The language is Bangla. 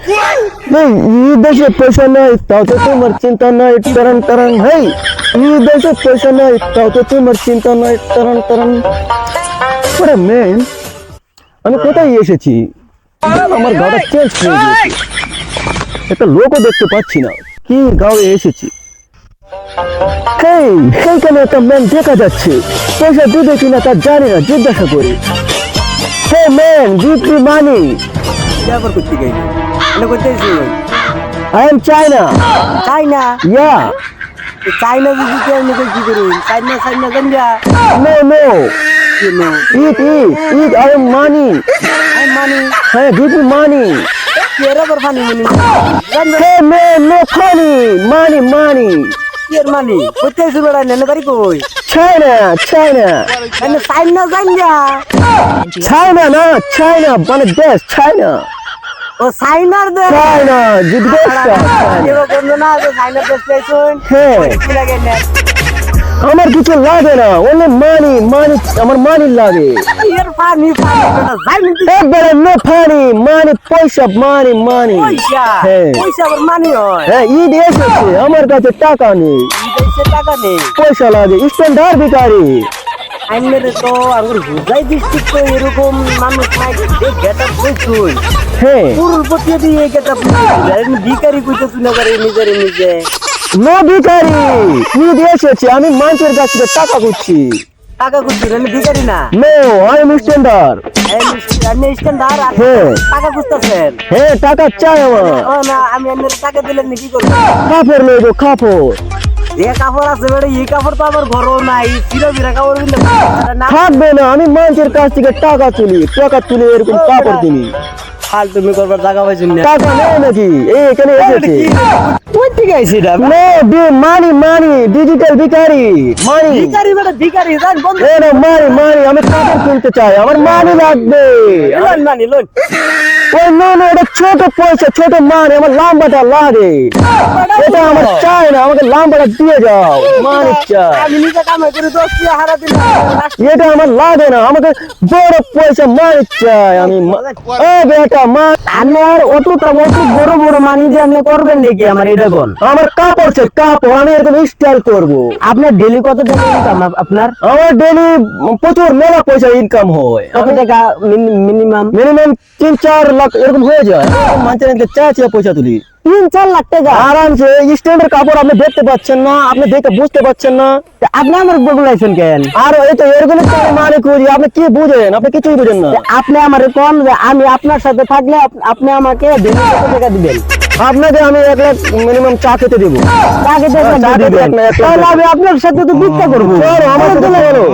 এই দেশে পয়সা নাই তাও তো তোমার চিন্তা নাই টারান টারান। হেই, এই দেশে পয়সা নাই তাও তো তোমার চিন্তা নাই টারান টারান। আরে ম্যান, আমি কোথায় এসেছি? আমার গাড়ি চেঞ্জ হয়ে গেছে, একটা লোকও দেখতে পাচ্ছি না। কি গাঁয়ে এসেছি? হেই, সেইখানে একটা ম্যান দেখা যাচ্ছে, পয়সা দিবে কিনা তা জানি না, জিজ্ঞাসা করি। Hey man, give me money. ব্যাপার করতে গেলি এটা করতে আই এম চায়না। চাইনা ইয়া, চাইনা যদি তুই আমি কি করি চাইনা চাইনা জানগা no no, it I am money. আমি মানি হ্যাঁ, গিভ মি মানি। এর আবার funny money hey man, no funny, money money. এর মানি করতে এসে বেড়াই না বাড়ি কই চায়না চায়না মানে চাইনা জানগা চায়না না, চায়না মানে দেশ, চায়না ও চাইনার দে চায়না, জিজ্ঞাসা। কেউ বন্ধু না যে চাইনার দেশ পেয়েছুন হ্যাঁ, কি লাগে না আমার কিছু লাগে না, ওনলি মানি মানি, আমার মানি লাগে। এর ফানি ফানি জানি একবারে নো ফানি, মানি পয়সা, মানি মানি। পয়সা হ্যাঁ পয়সা আবার মানি হয় হ্যাঁ, ঈদ এসেছে, আমার কাছে টাকা নেই, বিদেশে টাকা নেই পয়সা লাগে, স্ট্যান্ডার্ড ভিখারি। আইনের তো আঙ্গুর হুজাই ডিস্ট্রিক্ট তো এরকম মানুষ নাই যে গেট আপ কইছুন হ্যাঁ, পুরুল পতিয়ে দিয়ে গেট আপ ভিকারি কইতেছুন করে নিজের নিজে নো ভিখারি, ঈদ এসেছে, আমি মানুষের কাছ থেকে টাকা করছি। টাকা খুঁজছি আমি ভিকারি না নো, আই এম স্ট্যান্ডার্ড। আপনি স্ট্যান্ডার্ড হ্যাঁ টাকা খুঁজতেছেন হ্যাঁ, টাকা চাই আমার। ও না আমি আপনার টাকা দিলেন না কি করবো কাপড় লইবো, কাপড়। যে কাপড় আছে বেড়ে এই কাপড় তো আমার ঘরও নাই ফিরা ফিরা কাপড় কিনতে না থাকবে না, আমি মানুষের কাছ থেকে টাকা তুলি এরকম কাপড় কিনি। ফাল তুমি করবার জায়গা পাইছেন না টাকা নেই নাকি? এই এখানে এসেছে। কোন থেকে আইছি এটা নো, মানি মানি, ডিজিটাল ভিখারি, মানি। ভিকারি বেটা ভিকারি জান বন্ধ এ না, মানি মানি, আমি কাপড় কিনতে চাই, আমার মানি লাগবে। লোন মানি লোন ওই নো নো, এটা ছোট পয়সা, ছোট মানি, আমার লম্বাটা লাগে। এটা আমার চাই না, আমাকে লম্বাটা দিয়ে যাও, মানি চাই। আমি নিজে কামাই করে 10 টাকা হারা দিলাম এটা আমার লাগে না, আমাকে বড় পয়সা মানি চাই। আমি ও বেটা মা, আমার অতটা বড় বড় মানি যে আপনি করবেন নাকি আমার এটা কোন আমার কাপড় চাই, কাপড়, আমি এরকম স্টাইল করবো। আপনার ডেলি কত টাকা ইনকাম আপনার আমার ডেলি প্রচুর মেলা পয়সা ইনকাম হয়, কত টাকা মিনিমাম মিনিমাম 3-4 লাখ এরকম হয়ে যায়। মানুষের চাই পয়সা তুলি 3-4 লাখ টাকা আরামসে। স্ট্যান্ডার্ড কাপড় আপনি দেখতে পাচ্ছেন না, আপনি দেখে বুঝতে পাচ্ছেন না। আপনি আমার বগুলাইছেন কেন আর এই তো এরকম মালিক খুঁজি, আপনি কি বুঝেন? আপনি কিছুই বুঝেন না। আপনি আমার কোন যে আমি আপনার সাথে থাকলে আপনি আমাকে ডেলি কত টাকা দিবেন আপনাকে আমি 1 লাখ মিনিমাম চা খেতে দেবো। টাকা চা দিবেন খেতে 1 লাখ। তাহলে আমি আপনার সাথে তো ভিক্ষা করবো চলো, আমার সাথে চলো।